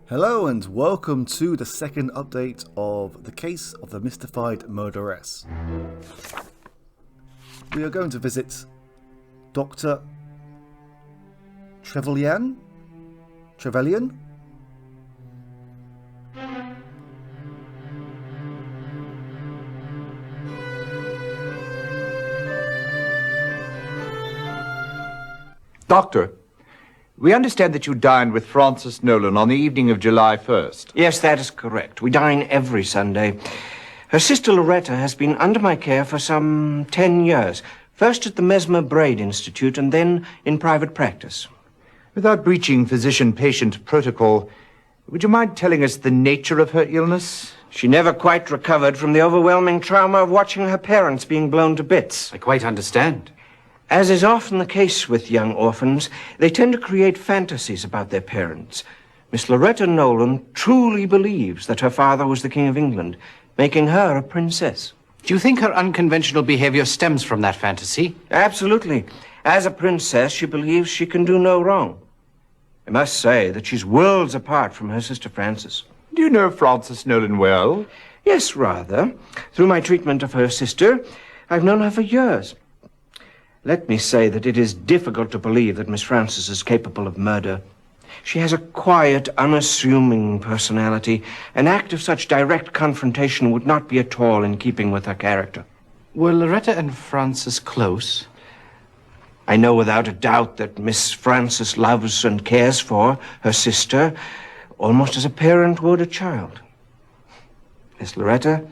Hello and welcome to the second update of the case of the Mystified Murderess. We are going to visit Dr. Trevelyan? Doctor, we understand that you dined with Frances Nolan on the evening of July 1st. Yes, that is correct. We dine every Sunday. Her sister Loretta has been under my care for some 10 years. First at the Mesmer Braid Institute and then in private practice. Without breaching physician-patient protocol, would you mind telling us the nature of her illness? She never quite recovered from the overwhelming trauma of watching her parents being blown to bits. I quite understand. As is often the case with young orphans, they tend to create fantasies about their parents. Miss Loretta Nolan truly believes that her father was the King of England, making her a princess. Do you think her unconventional behavior stems from that fantasy? Absolutely. As a princess, she believes she can do no wrong. I must say that she's worlds apart from her sister Frances. Do you know Frances Nolan well? Yes, rather. Through my treatment of her sister, I've known her for years. Let me say that it is difficult to believe that Miss Frances is capable of murder. She has a quiet, unassuming personality. An act of such direct confrontation would not be at all in keeping with her character. Were Loretta and Frances close? I know without a doubt that Miss Frances loves and cares for her sister almost as a parent would a child. Miss Loretta,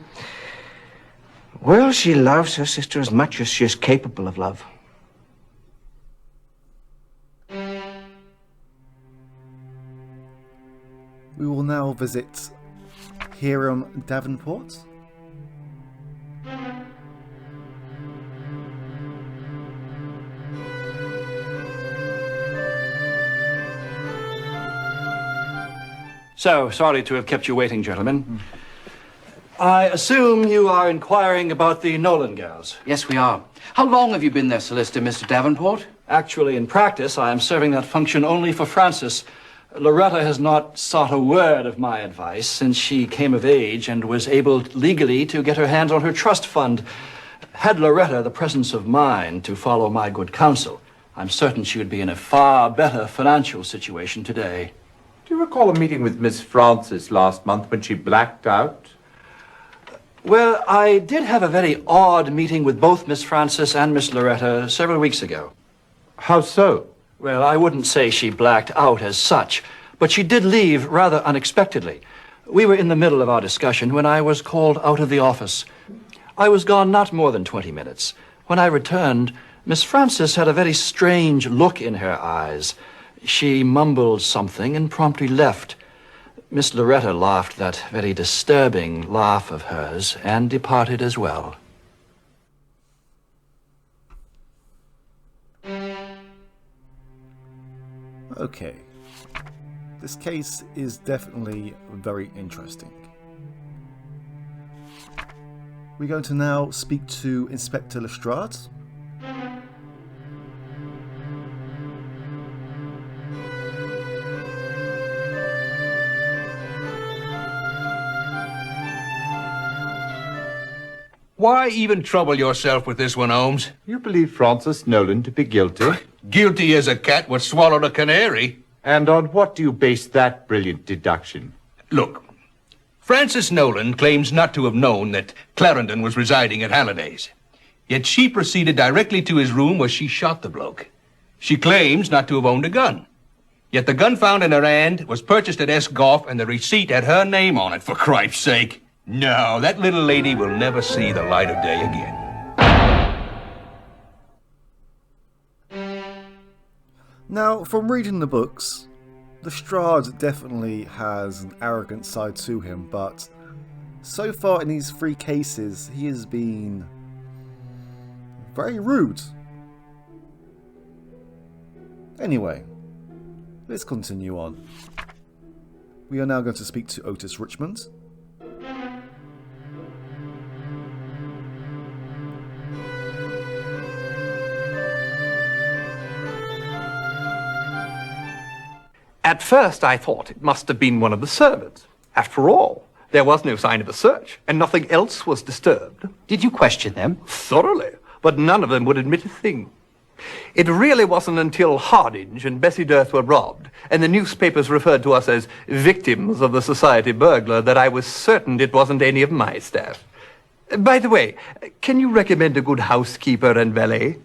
well, she loves her sister as much as she is capable of love. We will now visit Hiram Davenport. So, sorry to have kept you waiting, gentlemen. I assume you are inquiring about the Nolan girls. Yes, we are. How long have you been their solicitor, Mr. Davenport? Actually, in practice, I am serving that function only for Frances. Loretta has not sought a word of my advice since she came of age and was able legally to get her hands on her trust fund. Had Loretta the presence of mind to follow my good counsel, I'm certain she would be in a far better financial situation today. Do you recall a meeting with Miss Frances last month when she blacked out? Well, I did have a very odd meeting with both Miss Frances and Miss Loretta several weeks ago. How so? Well, I wouldn't say she blacked out as such, but she did leave rather unexpectedly. We were in the middle of our discussion when I was called out of the office. I was gone not more than 20 minutes. When I returned, Miss Frances had a very strange look in her eyes. She mumbled something and promptly left. Miss Loretta laughed that very disturbing laugh of hers and departed as well. Okay. This case is definitely very interesting. We're going to now speak to Inspector Lestrade. Why even trouble yourself with this one, Holmes? You believe Frances Nolan to be guilty? Guilty as a cat would swallow a canary. And on what do you base that brilliant deduction? Look, Frances Nolan claims not to have known that Clarendon was residing at Halliday's. Yet she proceeded directly to his room where she shot the bloke. She claims not to have owned a gun. Yet the gun found in her hand was purchased at S. Goff and the receipt had her name on it, for Christ's sake. No, that little lady will never see the light of day again. Now, from reading the books, Lestrade definitely has an arrogant side to him, but so far in these 3 cases, he has been very rude. Anyway, let's continue on. We are now going to speak to Otis Richmond. At first I thought it must have been one of the servants. After all, there was no sign of a search, and nothing else was disturbed. Did you question them? Thoroughly, but none of them would admit a thing. It really wasn't until Hardinge and Bessie Dearth were robbed, and the newspapers referred to us as victims of the society burglar, that I was certain it wasn't any of my staff. By the way, can you recommend a good housekeeper and valet?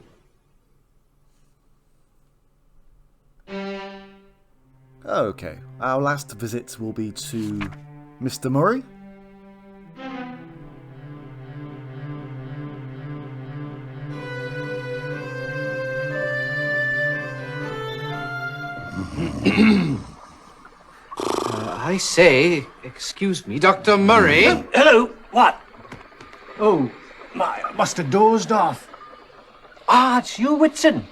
Okay, our last visit will be to Mr. Murray. I say, excuse me, Dr. Murray. Hello, what? Oh, my, I must have dozed off. Ah, it's you, Whitson.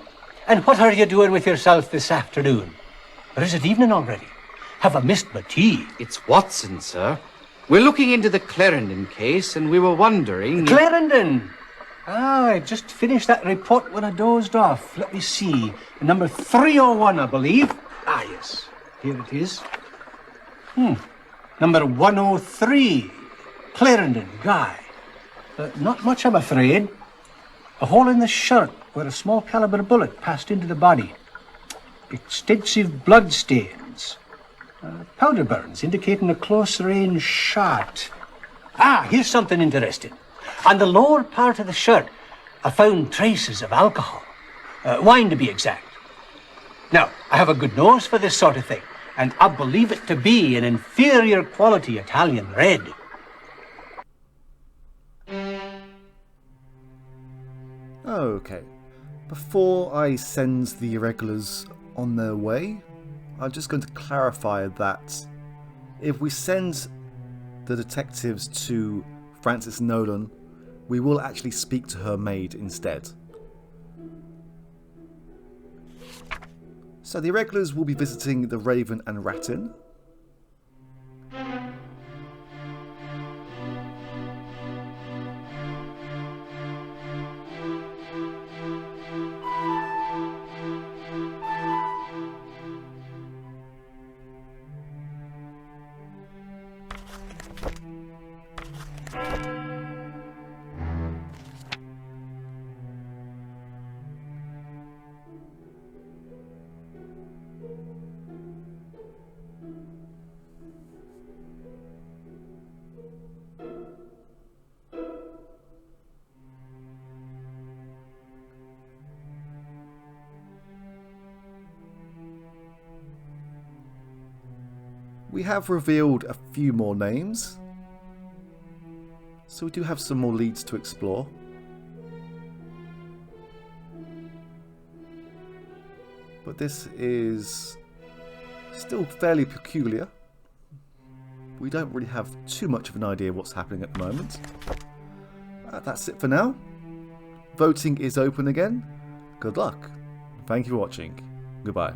And what are you doing with yourself this afternoon? Or is it evening already? Have I missed my tea? It's Watson, sir. We're looking into the Clarendon case, and we were wondering... Clarendon! Ah, I just finished that report when I dozed off. Let me see. Number 301, I believe. Ah, yes. Here it is. Number 103. Clarendon, Guy. Not much, I'm afraid. A hole in the shirt where a small caliber bullet passed into the body. Extensive blood stains. Powder burns indicating a close-range shot. Ah, here's something interesting. On the lower part of the shirt, I found traces of alcohol. Wine, to be exact. Now, I have a good nose for this sort of thing, and I believe it to be an inferior quality Italian red. Okay, before I send the irregulars on their way, I'm just going to clarify that if we send the detectives to Frances Nolan, we will actually speak to her maid instead. So the irregulars will be visiting the Raven and Ratin. We have revealed a few more names, so we do have some more leads to explore. But this is still fairly peculiar. We don't really have too much of an idea what's happening at the moment. That's it for now. Voting is open again. Good luck. Thank you for watching. Goodbye.